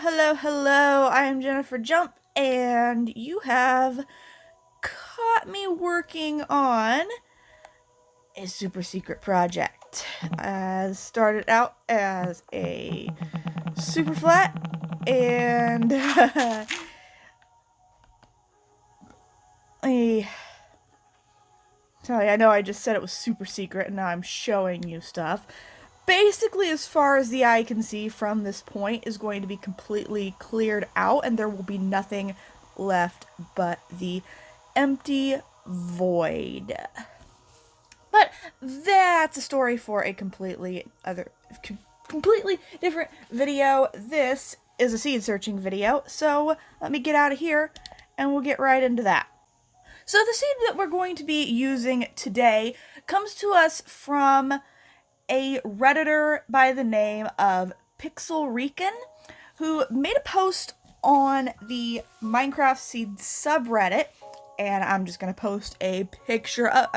Hello. I am Jennifer Jump, and you have caught me working on a super secret project. Started out as a super flat, and I know I just said it was super secret, and now I'm showing you stuff. Basically, as far as the eye can see from this point is going to be completely cleared out, and there will be nothing left but the empty void. But that's a story for a completely different video. This is a seed searching video, so let me get out of here and we'll get right into that. So the seed that we're going to be using today comes to us from a Redditor by the name of PixelRican, who made a post on the Minecraft Seed subreddit, and I'm just gonna post a picture up.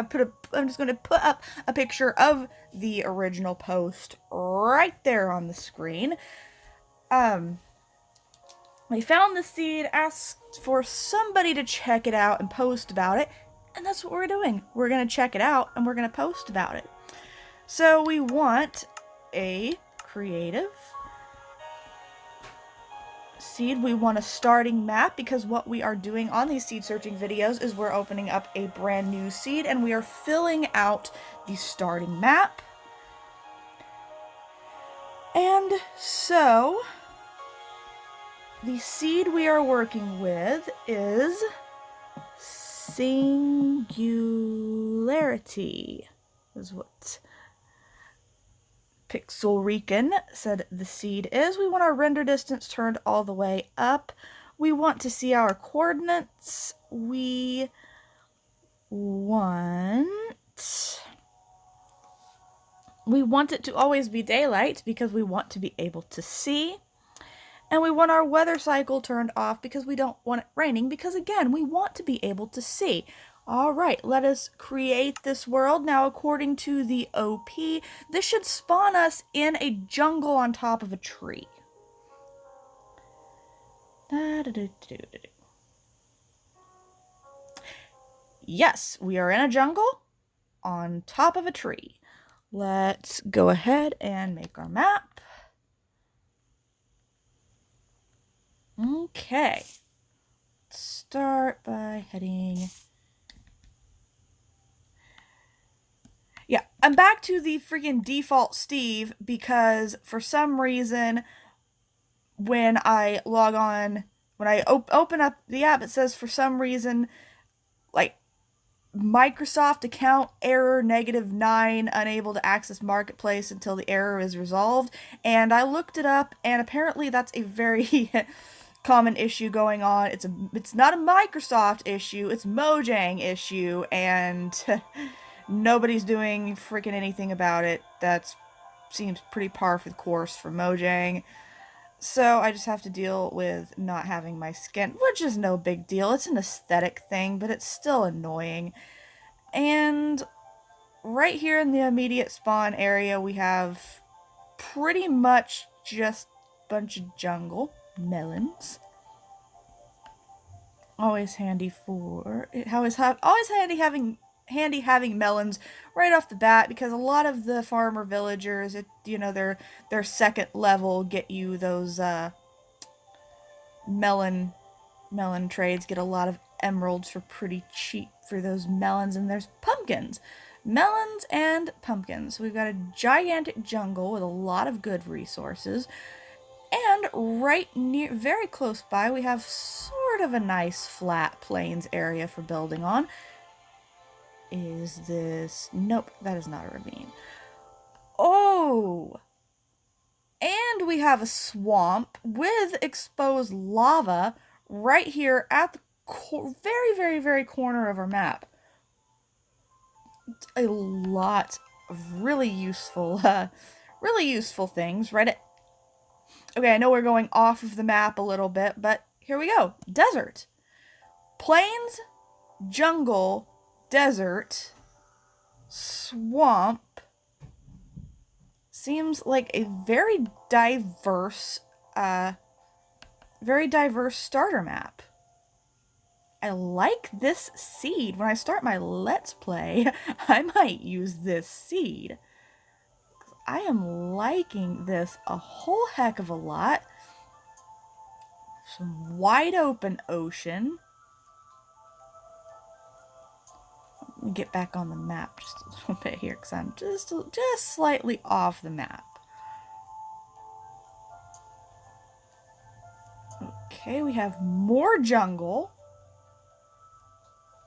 I'm just gonna put up a picture of the original post right there on the screen. I found the seed, asked for somebody to check it out and post about it, and that's what we're doing. We're gonna check it out and we're gonna post about it. So we want a creative seed. We want a starting map, because what we are doing on these seed searching videos is we're opening up a brand new seed and we are filling out the starting map. And so the seed we are working with is Singularity, is what PixelRican said the seed is. We want our render distance turned all the way up. We want to see our coordinates. We want it to always be daylight, because we want to be able to see. And we want our weather cycle turned off, because we don't want it raining, because again, we want to be able to see. Alright, let us create this world. Now, according to the OP, this should spawn us in a jungle on top of a tree. Yes, we are in a jungle on top of a tree. Let's go ahead and make our map. Okay. Start by heading... Yeah, I'm back to the freaking default Steve, because for some reason, when I log on, when I open up the app, it says for some reason, like, Microsoft account error -9, unable to access Marketplace until the error is resolved. And I looked it up, and apparently that's a very common issue going on. It's not a Microsoft issue, it's Mojang issue, and nobody's doing freaking anything about it. That seems pretty par for the course for Mojang. So I just have to deal with not having my skin, which is no big deal. It's an aesthetic thing, but it's still annoying. And right here in the immediate spawn area, we have pretty much just a bunch of jungle melons. Always handy having melons right off the bat, because a lot of the farmer villagers, their second level get you those melon trades, get a lot of emeralds for pretty cheap for those melons. And there's pumpkins, melons and pumpkins. So we've got a gigantic jungle with a lot of good resources, and very close by, we have sort of a nice flat plains area for building on. Is this... Nope, that is not a ravine. Oh! And we have a swamp with exposed lava right here at the very corner of our map. It's a lot of really useful things right at... Okay, I know we're going off of the map a little bit, but here we go. Desert. Plains, jungle, desert, swamp. Seems like a very diverse Very diverse starter map. I like this seed. When I start my Let's Play, I might use this seed. I am liking this a whole heck of a lot. Some wide open ocean. Let me get back on the map just a little bit here because I'm just slightly off the map. Okay, we have more jungle,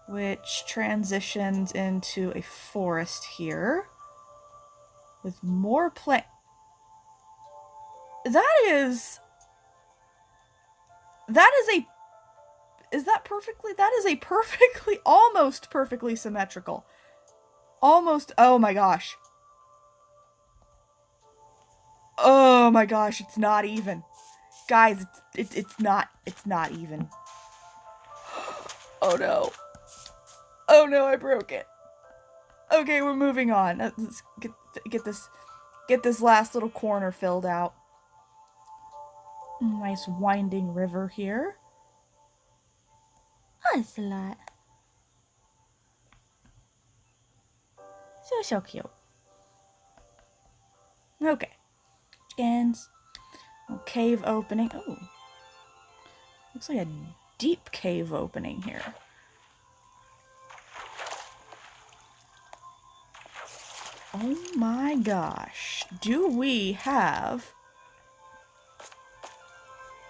which transitions into a forest here with more plant. That is a perfectly, almost perfectly symmetrical. Almost, oh my gosh. Oh my gosh, it's not even. Guys, it's not even. Oh no. Oh no, I broke it. Okay, we're moving on. Let's get this last little corner filled out. Nice winding river here. Oh, it's a lot. So cute. Okay. Chickens. Cave opening. Oh. Looks like a deep cave opening here. Oh my gosh. Do we have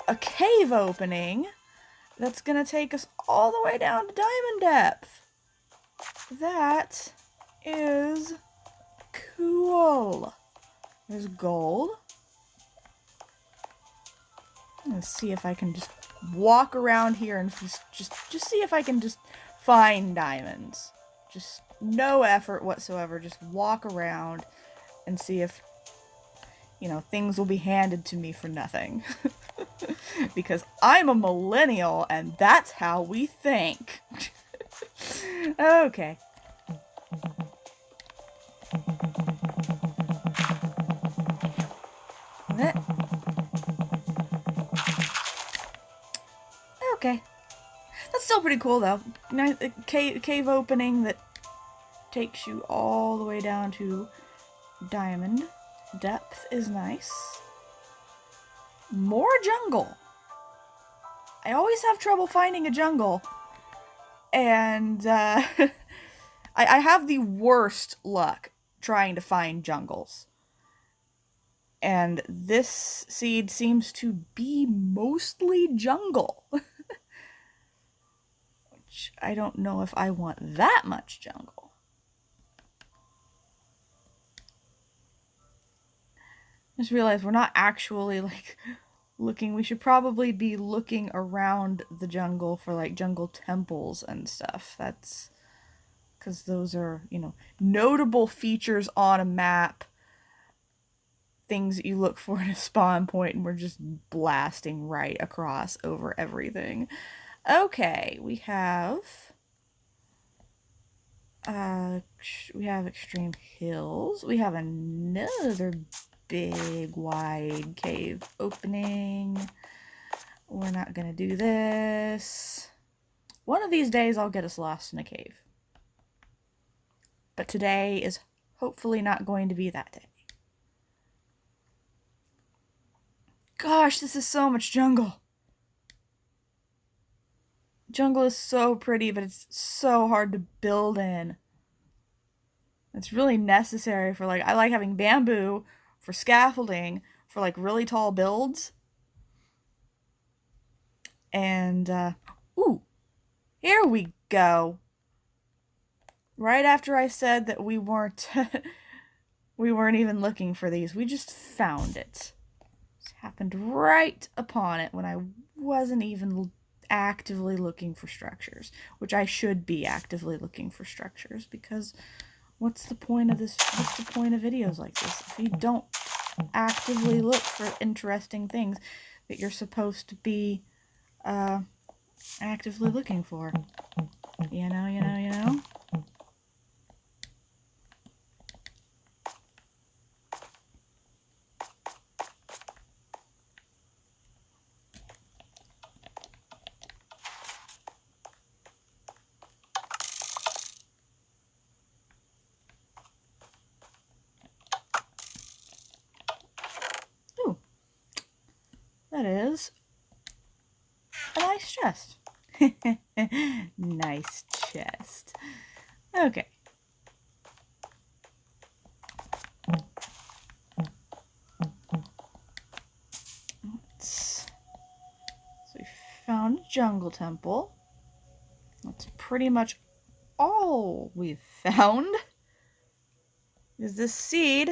a cave opening that's gonna take us all the way down to diamond depth? That is cool. There's gold. I'm gonna see if I can just walk around here and just see if I can just find diamonds. Just no effort whatsoever. Just walk around and see if, you know, things will be handed to me for nothing. Because I'm a millennial and that's how we think. Okay. Okay. That's still pretty cool though. Nice cave opening that takes you all the way down to diamond depth is nice. More jungle. I always have trouble finding a jungle. And I have the worst luck trying to find jungles. And this seed seems to be mostly jungle. Which I don't know if I want that much jungle. Just realized we're not actually like looking. We should probably be looking around the jungle for like jungle temples and stuff. That's because those are, you know, notable features on a map. Things that you look for in a spawn point, and we're just blasting right across over everything. Okay, we have extreme hills. We have another big wide cave opening. We're not gonna do this. One of these days I'll get us lost in a cave. But today is hopefully not going to be that day. Gosh, this is so much jungle. Jungle is so pretty, but it's so hard to build in. It's really necessary for like, I like having bamboo for scaffolding for like really tall builds. And, ooh, here we go. Right after I said that we weren't even looking for these, we just found it. It happened right upon it when I wasn't even actively looking for structures, which I should be actively looking for structures, because what's the point of this? What's the point of videos like this if you don't actively look for interesting things that you're supposed to be actively looking for? You know? nice chest. Nice chest. Okay. So we found a jungle temple. That's pretty much all we've found. Because this seed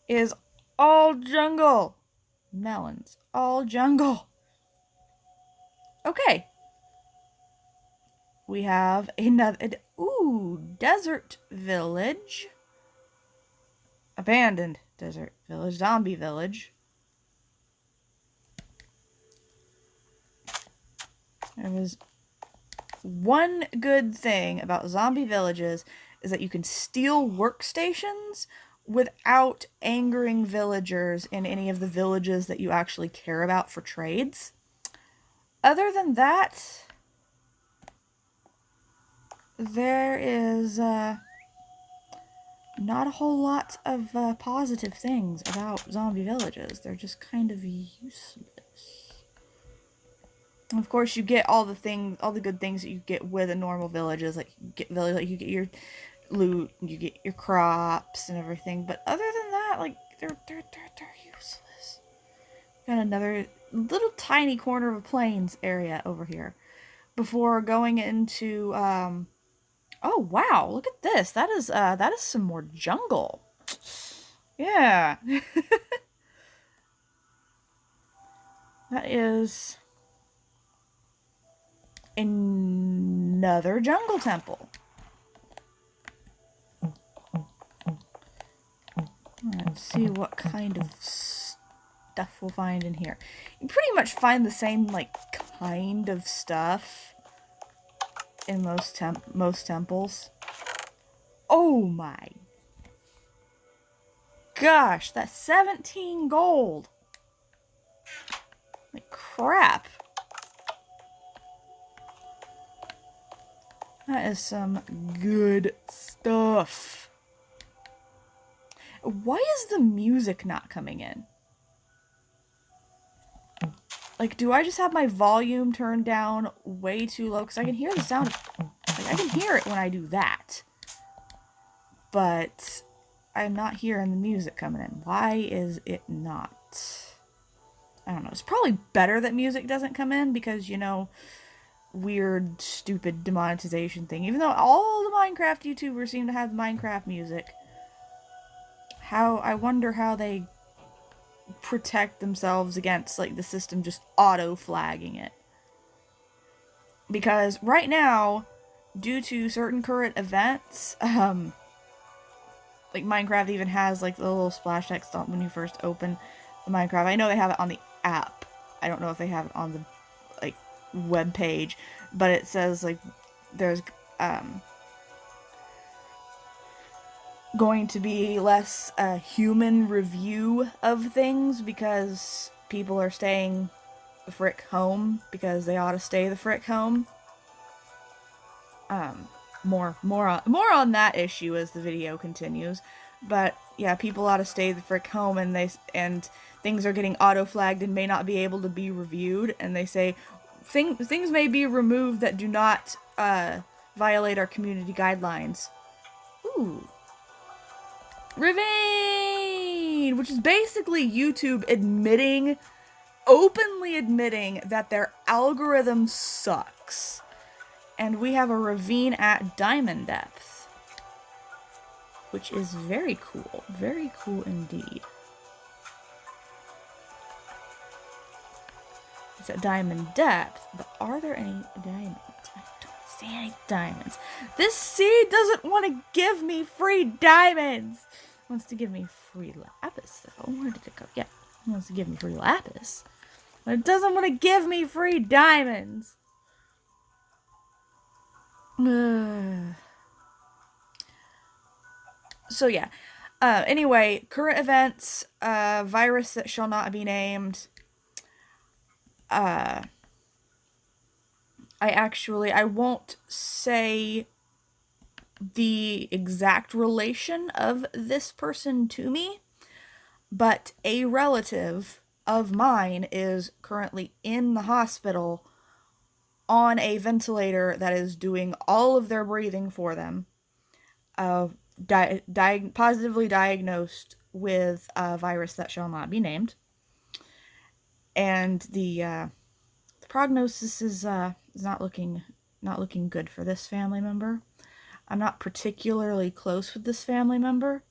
is all jungle. Melons, all jungle. Okay. We have another, desert village. Abandoned desert village, zombie village. There was one good thing about zombie villages is that you can steal workstations without angering villagers in any of the villages that you actually care about for trades. Other than that, there is not a whole lot of positive things about zombie villages. They're just kind of useless. And of course, you get all the good things that you get with a normal villages, like you get your loot, you get your crops and everything. But other than that, like they're useless. Got another little tiny corner of a plains area over here before going into oh wow, look at this. That is some more jungle. Yeah. That is another jungle temple. Let's see what kind of stuff we'll find in here. You pretty much find the same like kind of stuff in most temples. Oh my gosh, that's 17 gold. Like crap. That is some good stuff. Why is the music not coming in? Like, do I just have my volume turned down way too low? Because I can hear the sound. Like, I can hear it when I do that. But I'm not hearing the music coming in. Why is it not? I don't know. It's probably better that music doesn't come in because, you know, weird, stupid demonetization thing. Even though all the Minecraft YouTubers seem to have Minecraft music. I wonder how they protect themselves against, like, the system just auto-flagging it. Because right now, due to certain current events, like, Minecraft even has, like, the little splash text when you first open the Minecraft. I know they have it on the app. I don't know if they have it on the, like, web page. But it says, like, there's, going to be less human review of things because people are staying the frick home because they ought to stay the frick home. More on that issue as the video continues. But yeah, people ought to stay the frick home, and things are getting auto flagged and may not be able to be reviewed. And they say things may be removed that do not violate our community guidelines. Ooh. Ravine! Which is basically YouTube openly admitting that their algorithm sucks. And we have a ravine at diamond depth. Which is very cool. Very cool indeed. It's at diamond depth, but are there any diamonds? I don't see any diamonds. This seed doesn't want to give me free diamonds! It wants to give me free lapis, though. Where did it go? Yeah, it wants to give me free lapis. But it doesn't want to give me free diamonds! So yeah. Anyway, current events, virus that shall not be named. I won't say the exact relation of this person to me, but a relative of mine is currently in the hospital on a ventilator that is doing all of their breathing for them, positively diagnosed with a virus that shall not be named. And the prognosis is not looking good for this family member. I'm not particularly close with this family member.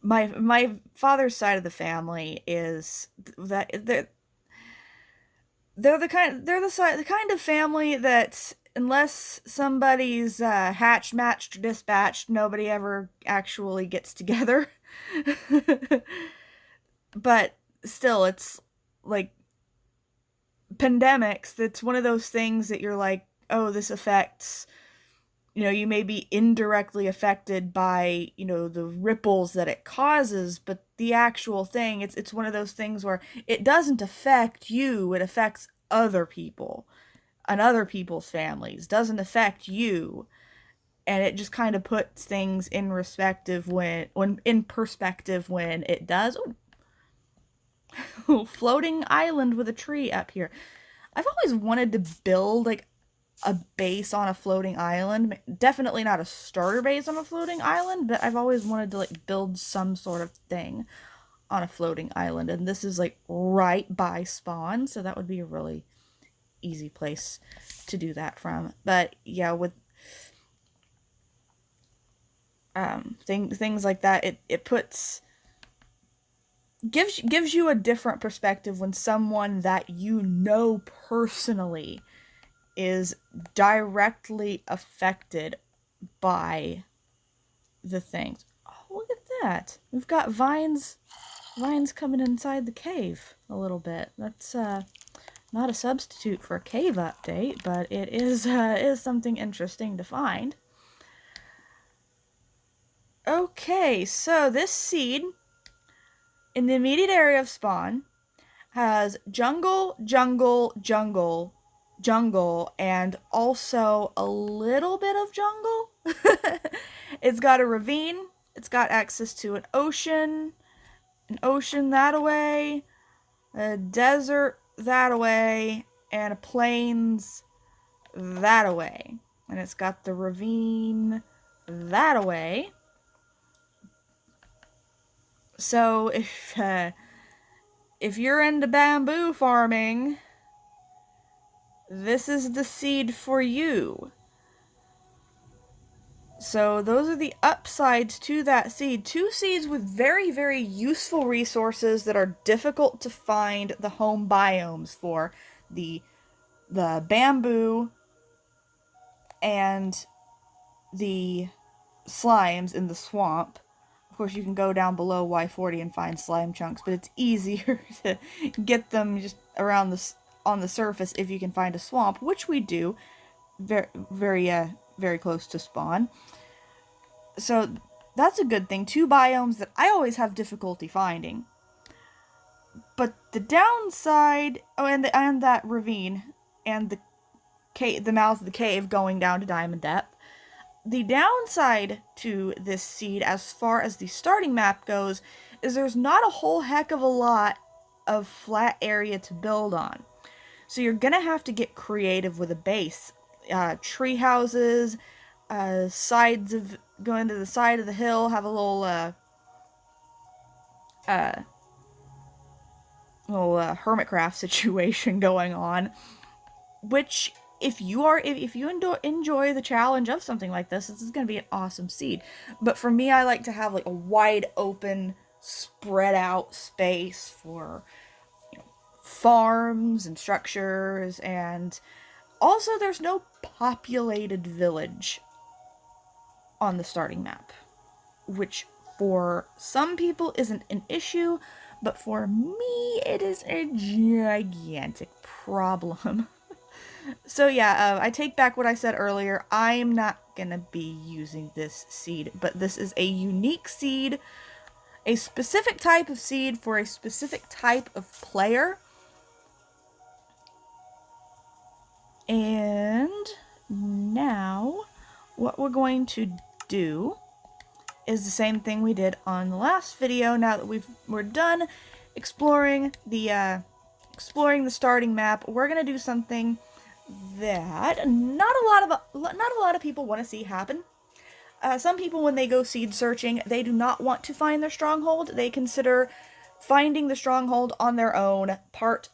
My father's side of the family is that they're the kind of family that unless somebody's hatched, matched, or dispatched, nobody ever actually gets together. But still, it's like pandemics. It's one of those things that you're like, oh, this affects, you may be indirectly affected by, the ripples that it causes, but the actual thing, it's one of those things where it doesn't affect you, it affects other people and other people's families, doesn't affect you. And it just kind of puts things in perspective when it does. Ooh, floating island with a tree up here. I've always wanted to build like a base on a floating island. Definitely not a starter base on a floating island, but I've always wanted to like build some sort of thing on a floating island. And this is like right by spawn, so that would be a really easy place to do that from. But yeah, with things like that, it gives you a different perspective when someone that personally is directly affected by the things. Oh, look at that. We've got vines coming inside the cave a little bit. That's not a substitute for a cave update, but it is something interesting to find. Okay, so this seed in the immediate area of spawn has jungle, jungle, jungle, jungle, and also a little bit of jungle. It's got a ravine. It's got access to an ocean that away, a desert that away, and a plains that away. And it's got the ravine that away. So if you're into bamboo farming, this is the seed for you. So those are the upsides to that seed. 2 seeds with very, very useful resources that are difficult to find the home biomes for. The bamboo and the slimes in the swamp. Of course, you can go down below Y40 and find slime chunks, but it's easier to get them just around on the surface if you can find a swamp, which we do, very, very close to spawn. So that's a good thing. 2 biomes that I always have difficulty finding. But the downside, and that ravine and the mouth of the cave going down to diamond depth. The downside to this seed, as far as the starting map goes, is there's not a whole heck of a lot of flat area to build on. So you're gonna have to get creative with a base. Tree houses, sides of going to the side of the hill, have a little hermitcraft situation going on, which if you enjoy the challenge of something like this is going to be an awesome seed. But for me, I like to have like a wide open, spread out space for farms and structures, and also there's no populated village on the starting map, which for some people isn't an issue, but for me it is a gigantic problem. So yeah, I take back what I said earlier. I'm not gonna be using this seed, but this is a unique seed, a specific type of seed for a specific type of player. And now what we're going to do is the same thing we did on the last video. Now that we're done exploring the starting map, we're gonna do something that not a lot of people want to see happen. Some people, when they go seed searching, they do not want to find their stronghold. They consider finding the stronghold on their own part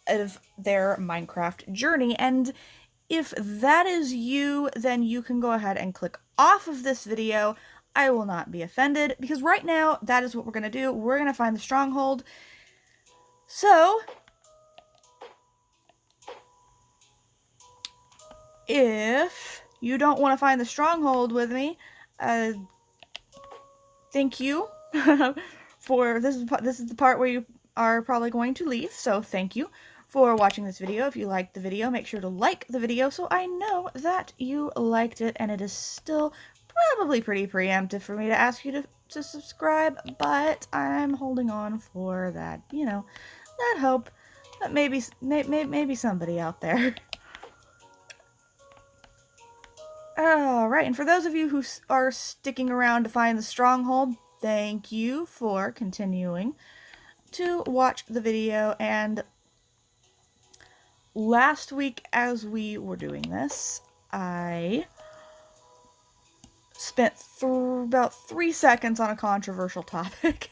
of their Minecraft journey. And if that is you, then you can go ahead and click off of this video. I will not be offended, because right now, that is what we're going to do. We're going to find the stronghold. So, if you don't want to find the stronghold with me, thank you for this is the part where you are probably going to leave, so thank you for watching this video. If you liked the video, make sure to like the video so I know that you liked it, and it is still probably pretty preemptive for me to ask you to subscribe, but I'm holding on for that, you know, that hope that maybe somebody out there. Alright, and for those of you who are sticking around to find the stronghold, thank you for continuing to watch the video. And last week, as we were doing this, I spent about 3 seconds on a controversial topic,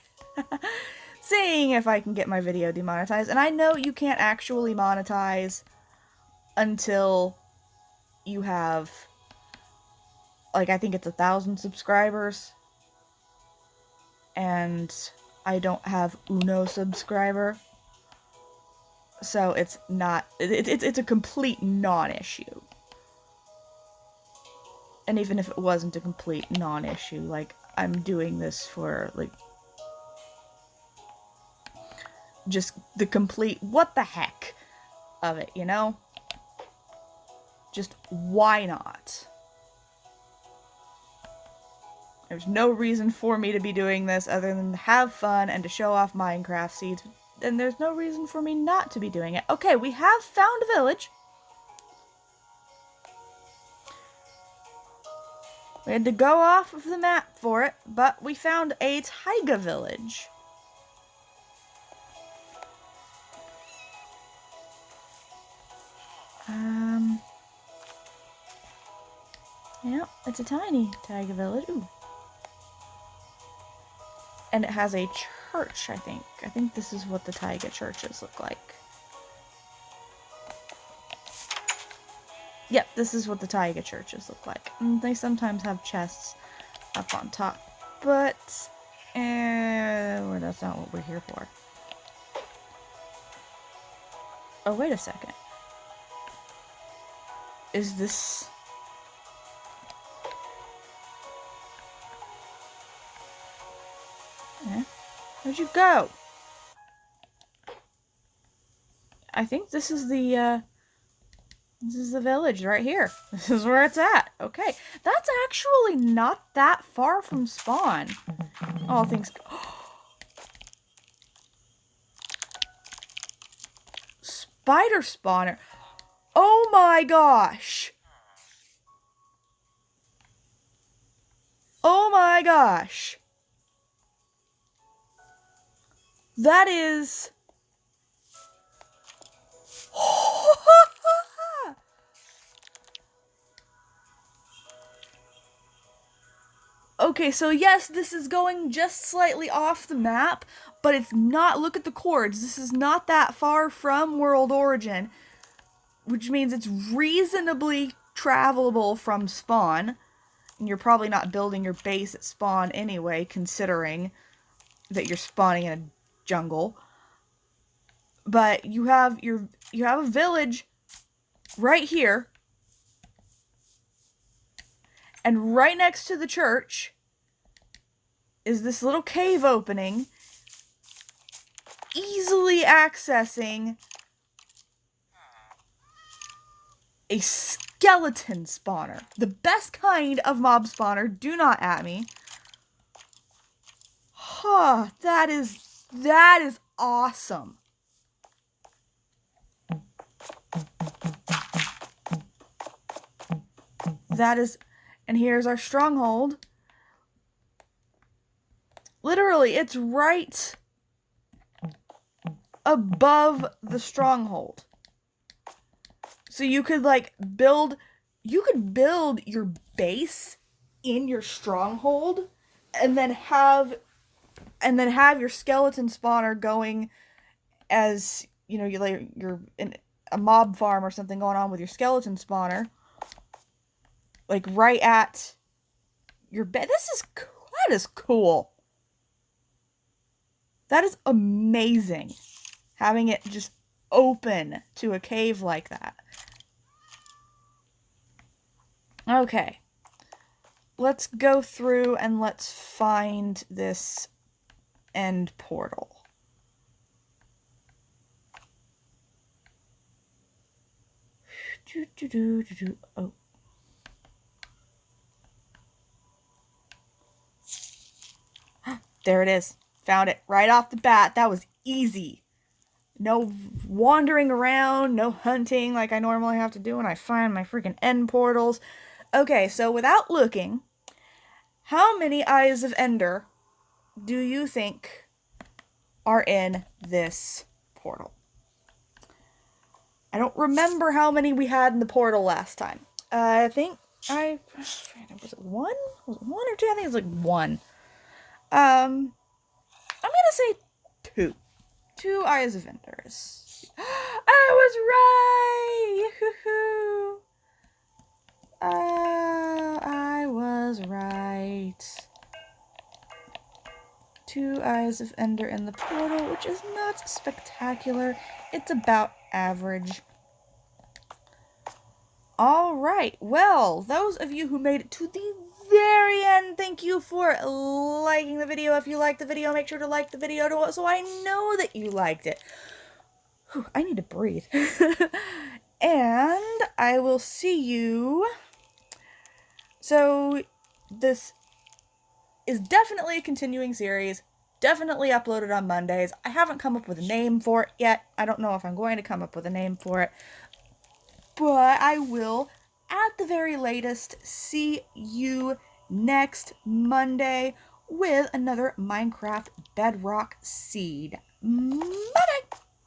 seeing if I can get my video demonetized. And I know you can't actually monetize until you have, like, I think it's 1,000 subscribers, and I don't have uno subscriber, so it's not, it's a complete non-issue. And even if it wasn't a complete non-issue, like, I'm doing this for, like, just the complete what the heck of it, you know? Just why not? There's no reason for me to be doing this other than to have fun and to show off Minecraft seeds. And there's no reason for me not to be doing it. Okay, we have found a village. We had to go off of the map for it, but we found a taiga village. Yeah, it's a tiny taiga village. Ooh. And it has a church, I think. I think this is what the taiga churches look like. Yep, this is what the taiga churches look like. And they sometimes have chests up on top. But, that's not what we're here for. Oh, wait a second. Is this... Where'd you go? I think this is the village right here. This is where it's at. Okay. That's actually not that far from spawn. All things... Spider spawner. Oh my gosh. Oh my gosh. That is... Okay, so yes, this is going just slightly off the map, but it's not, look at the chords, this is not that far from World Origin, which means it's reasonably travelable from spawn, and you're probably not building your base at spawn anyway, considering that you're spawning in a jungle. But you have a village right here, and right next to the church is this little cave opening, easily accessing a skeleton spawner. The best kind of mob spawner, do not at me. Huh, that is awesome. That is, and here's our stronghold. Literally, it's right above the stronghold. So you could like build your base in your stronghold and then have your skeleton spawner going as, you know, you're in a mob farm or something going on with your skeleton spawner. Like right at your bed. That is cool. That is amazing. Having it just open to a cave like that. Okay. Let's go through and let's find this end portal. Oh. There it is. Found it right off the bat. That was easy. No wandering around, no hunting like I normally have to do when I find my freaking end portals. Okay, so without looking, how many Eyes of Ender do you think are in this portal? I don't remember how many we had in the portal last time. Was it one? Was it one or two? I think it was like one. I'm gonna say two. 2 Eyes of Enders. I was right! Yoo-hoo-hoo. I was right. 2 Eyes of Ender in the portal, which is not spectacular. It's about average. Alright, well, those of you who made it to the very end, thank you for liking the video. If you liked the video, make sure to like the video so I know that you liked it. Whew, I need to breathe. And I will see you. So, this is definitely a continuing series. Definitely uploaded on Mondays. I haven't come up with a name for it yet. I don't know if I'm going to come up with a name for it. But I will, at the very latest, see you next Monday with another Minecraft Bedrock seed. Bye-bye!